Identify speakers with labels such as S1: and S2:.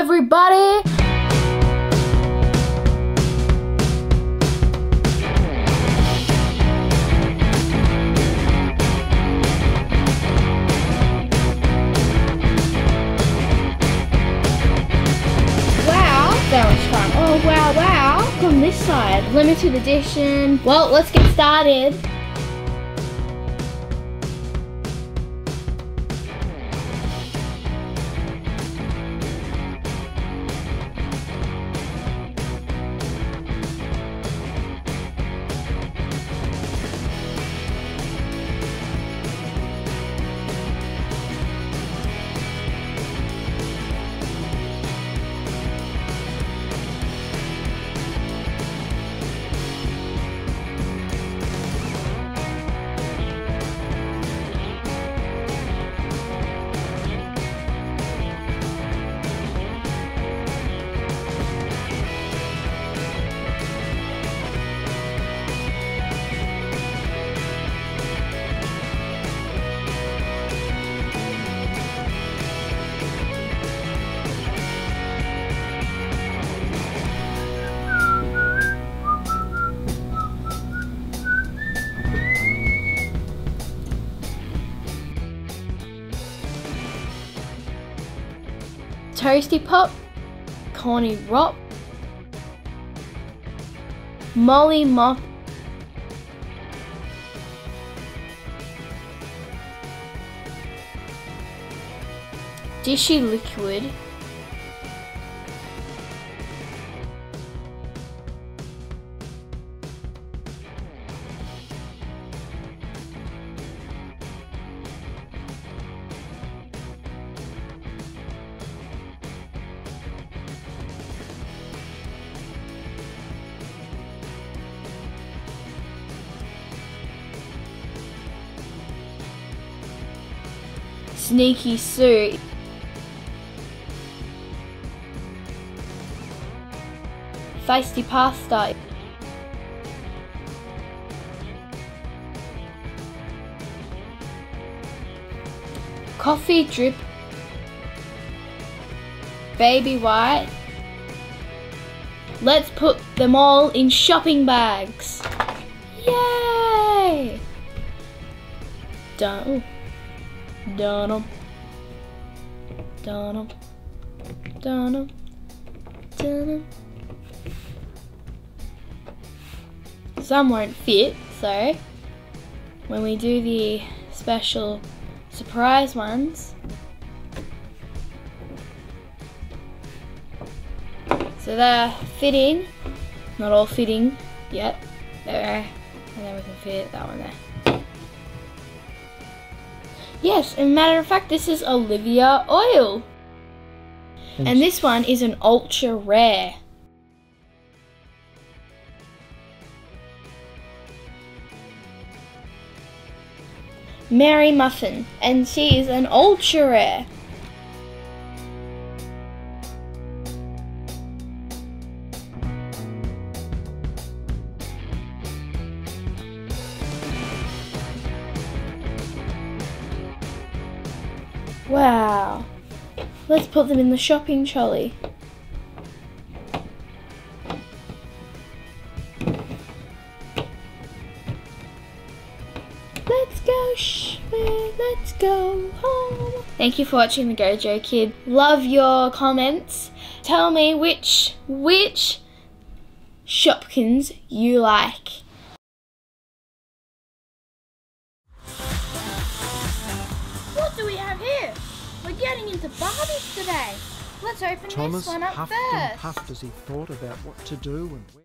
S1: everybody! That was fun. Oh wow, wow. From this side, limited edition. Well, let's get started. Toasty Pop, Connie Rop, Molly Mop, Dishy Liquid, Sneaky Sue, Feisty Pasta, Coffee Drip, Baby White. Let's put them all in shopping bags. Yay! Done. Dunham, Dunham, Dunham, Dunham. Some won't fit, so when we do the special surprise ones, so they're fitting, not all fitting yet, there, and then we can fit that one there. Yes, as a matter of fact, this is Olivia Oil. And this one is an ultra rare. Mary Muffin, and she is an ultra rare. Wow, let's put them in the shopping trolley. Let's go let's go home. Thank you for watching the GoJo Kid. Love your comments. Tell me which Shopkins you like. What do we have here? We're getting into Barbies today. Let's open this one up first.
S2: Thomas huffed and puffed as he thought about what to do and